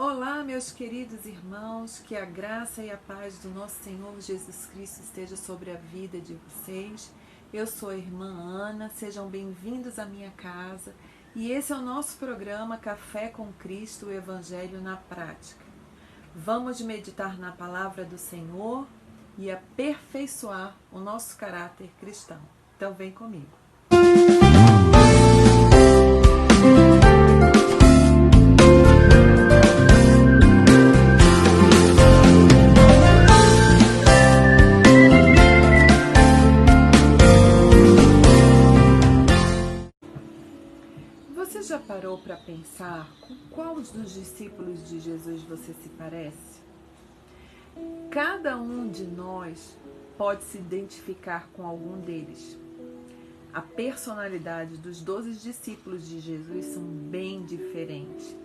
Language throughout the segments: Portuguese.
Olá, meus queridos irmãos, que a graça e a paz do nosso Senhor Jesus Cristo esteja sobre a vida de vocês. Eu sou a irmã Ana, sejam bem-vindos à minha casa e esse é o nosso programa Café com Cristo, o Evangelho na Prática. Vamos meditar na palavra do Senhor e aperfeiçoar o nosso caráter cristão. Então vem comigo. Você já parou para pensar com qual dos discípulos de Jesus você se parece? Cada um de nós pode se identificar com algum deles. A personalidade dos 12 discípulos de Jesus são bem diferentes.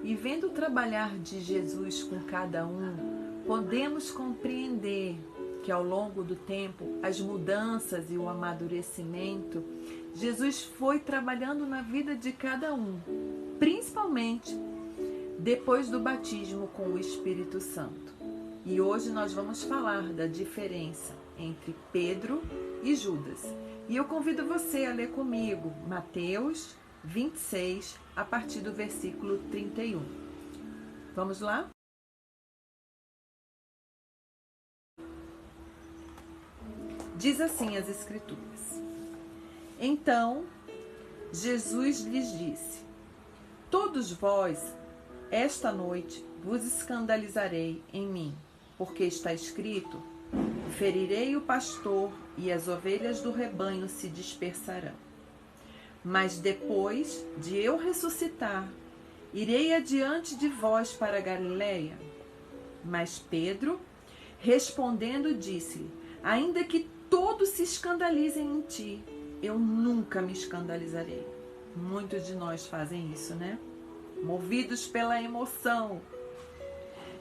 E vendo o trabalhar de Jesus com cada um, podemos compreender que ao longo do tempo, as mudanças e o amadurecimento, Jesus foi trabalhando na vida de cada um, principalmente depois do batismo com o Espírito Santo. E hoje nós vamos falar da diferença entre Pedro e Judas. E eu convido você a ler comigo Mateus 26, a partir do versículo 31. Vamos lá? Diz assim as Escrituras: Então Jesus lhes disse: Todos vós, esta noite, vos escandalizarei em mim, porque está escrito: Ferirei o pastor e as ovelhas do rebanho se dispersarão. Mas depois de eu ressuscitar, irei adiante de vós para a Galileia. Mas Pedro, respondendo, disse-lhe: Ainda que todos se escandalizem em ti, eu nunca me escandalizarei. Muitos de nós fazem isso, né? Movidos pela emoção.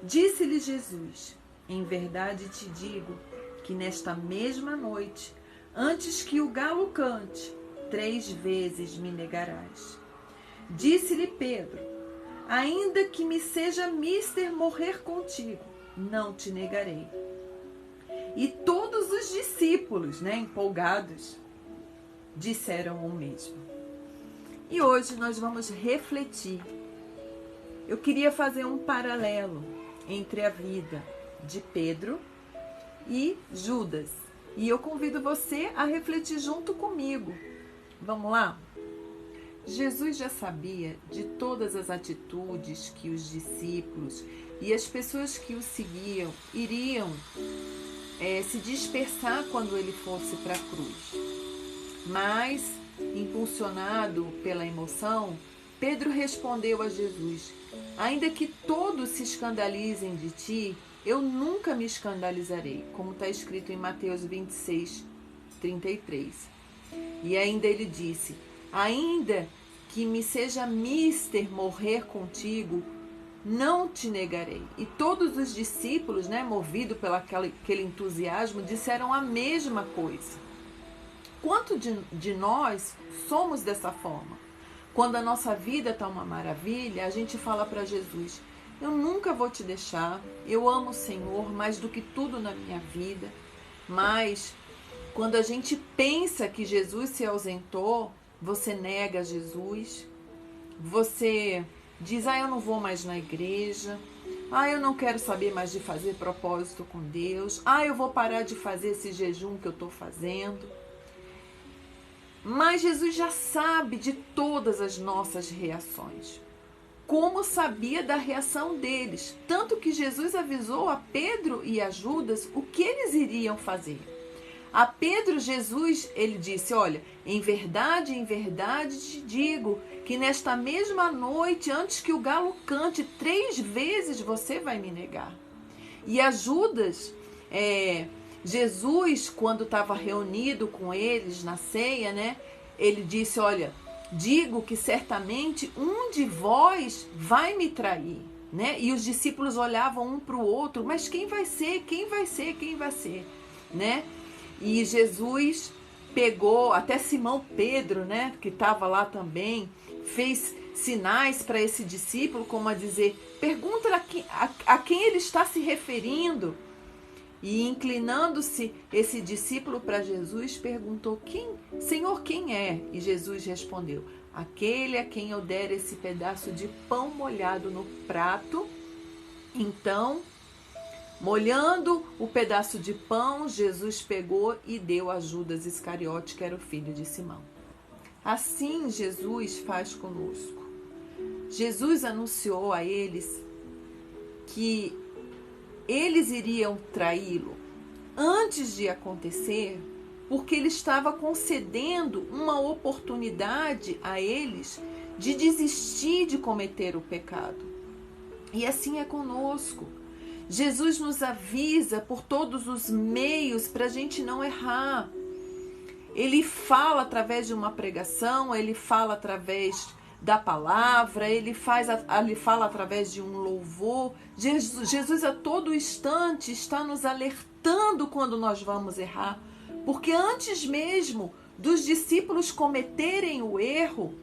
Disse-lhe Jesus: Em verdade te digo que nesta mesma noite, antes que o galo cante, 3 vezes me negarás. Disse-lhe Pedro: Ainda que me seja mister morrer contigo, não te negarei. E todos os discípulos, empolgados, disseram o mesmo. E hoje nós vamos refletir. Eu queria fazer um paralelo entre a vida de Pedro e Judas. E eu convido você a refletir junto comigo. Vamos lá? Jesus já sabia de todas as atitudes que os discípulos e as pessoas que o seguiam iriam se dispersar quando ele fosse para a cruz. Mas, impulsionado pela emoção, Pedro respondeu a Jesus: Ainda que todos se escandalizem de ti, eu nunca me escandalizarei, como está escrito em Mateus 26, 33. E ainda ele disse: Ainda que me seja mister morrer contigo, não te negarei. E todos os discípulos, movidos pelo aquele entusiasmo, disseram a mesma coisa. Quanto de nós somos dessa forma? Quando a nossa vida está uma maravilha, a gente fala para Jesus: eu nunca vou te deixar, eu amo o Senhor mais do que tudo na minha vida. Mas quando a gente pensa que Jesus se ausentou, você nega Jesus, você diz: eu não vou mais na igreja, eu não quero saber mais de fazer propósito com Deus, eu vou parar de fazer esse jejum que eu estou fazendo. Mas Jesus já sabe de todas as nossas reações, como sabia da reação deles, tanto que Jesus avisou a Pedro e a Judas o que eles iriam fazer. A Pedro, Jesus, ele disse: olha, em verdade te digo que nesta mesma noite, antes que o galo cante, 3 vezes você vai me negar. E a Judas, Jesus, quando estava reunido com eles na ceia, ele disse: olha, digo que certamente um de vós vai me trair. E os discípulos olhavam um para o outro: mas quem vai ser? Quem vai ser? Quem vai ser? E Jesus pegou, até Simão Pedro, que estava lá também, fez sinais para esse discípulo, como a dizer, pergunta a quem ele está se referindo. E inclinando-se esse discípulo para Jesus, perguntou, Senhor, quem é? E Jesus respondeu, aquele a quem eu der esse pedaço de pão molhado no prato. Então, molhando o pedaço de pão, Jesus pegou e deu a Judas Iscariote, que era o filho de Simão. Assim Jesus faz conosco. Jesus anunciou a eles que eles iriam traí-lo antes de acontecer, porque ele estava concedendo uma oportunidade a eles de desistir de cometer o pecado. E assim é conosco. Jesus nos avisa por todos os meios para a gente não errar. Ele fala através de uma pregação, ele fala através da palavra, ele fala através de um louvor. Jesus a todo instante está nos alertando quando nós vamos errar, porque antes mesmo dos discípulos cometerem o erro,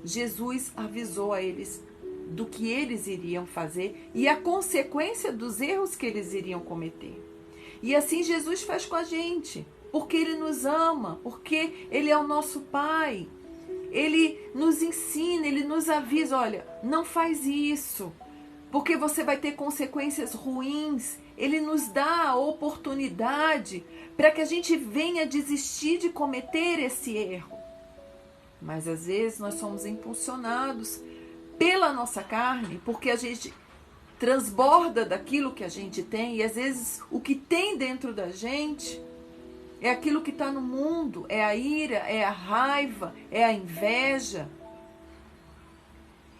Jesus avisou a eles do que eles iriam fazer e a consequência dos erros que eles iriam cometer. E assim Jesus faz com a gente, porque Ele nos ama, porque Ele é o nosso Pai. Ele nos ensina, Ele nos avisa, olha, não faz isso, porque você vai ter consequências ruins. Ele nos dá a oportunidade para que a gente venha desistir de cometer esse erro. Mas às vezes nós somos impulsionados pela nossa carne, porque a gente transborda daquilo que a gente tem, e às vezes o que tem dentro da gente é aquilo que está no mundo, é a ira, é a raiva, é a inveja.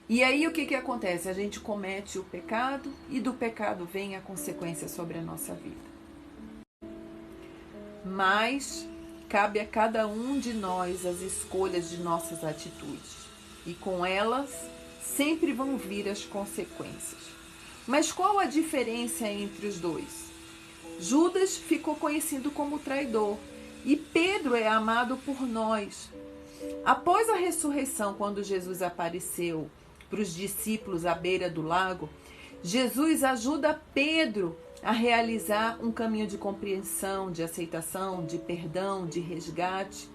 E aí o que acontece? A gente comete o pecado e do pecado vem a consequência sobre a nossa vida. Mas cabe a cada um de nós as escolhas de nossas atitudes. E com elas sempre vão vir as consequências. Mas qual a diferença entre os dois? Judas ficou conhecido como traidor e Pedro é amado por nós. Após a ressurreição, quando Jesus apareceu para os discípulos à beira do lago, Jesus ajuda Pedro a realizar um caminho de compreensão, de aceitação, de perdão, de resgate,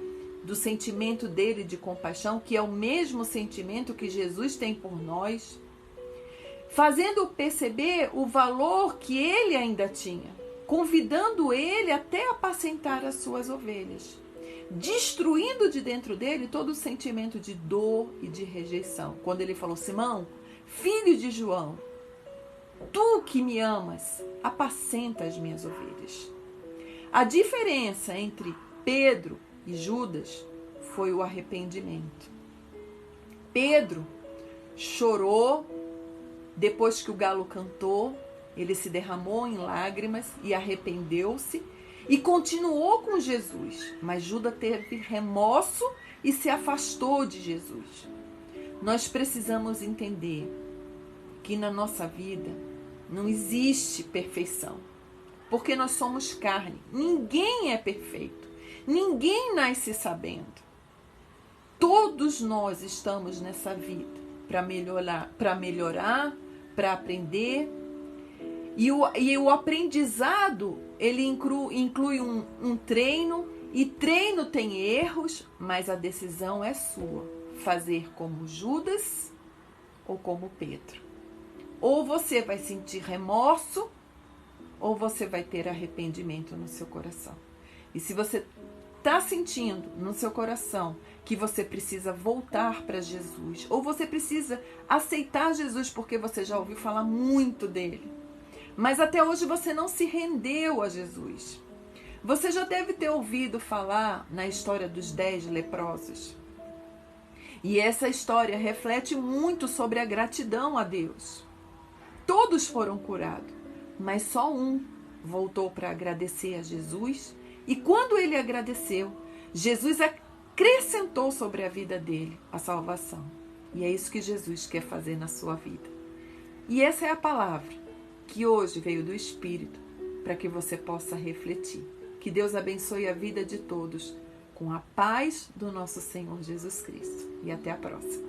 do sentimento dele de compaixão, que é o mesmo sentimento que Jesus tem por nós, fazendo perceber o valor que ele ainda tinha, convidando ele até apacentar as suas ovelhas, destruindo de dentro dele todo o sentimento de dor e de rejeição. Quando ele falou, Simão, filho de João, tu que me amas, apacenta as minhas ovelhas. A diferença entre Pedro e Judas foi o arrependimento. Pedro chorou depois que o galo cantou, ele se derramou em lágrimas e arrependeu-se e continuou com Jesus. Mas Judas teve remorso e se afastou de Jesus. Nós precisamos entender que na nossa vida não existe perfeição, porque nós somos carne. Ninguém é perfeito. Ninguém nasce sabendo. Todos nós estamos nessa vida para melhorar, para aprender. E o aprendizado, ele inclui um treino, e treino tem erros, mas a decisão é sua. Fazer como Judas ou como Pedro. Ou você vai sentir remorso, ou você vai ter arrependimento no seu coração. E se você está sentindo no seu coração que você precisa voltar para Jesus, ou você precisa aceitar Jesus porque você já ouviu falar muito dele, mas até hoje você não se rendeu a Jesus. Você já deve ter ouvido falar na história dos 10 leprosos. E essa história reflete muito sobre a gratidão a Deus. Todos foram curados, mas só um voltou para agradecer a Jesus. E quando ele agradeceu, Jesus acrescentou sobre a vida dele a salvação. E é isso que Jesus quer fazer na sua vida. E essa é a palavra que hoje veio do Espírito para que você possa refletir. Que Deus abençoe a vida de todos com a paz do nosso Senhor Jesus Cristo. E até a próxima.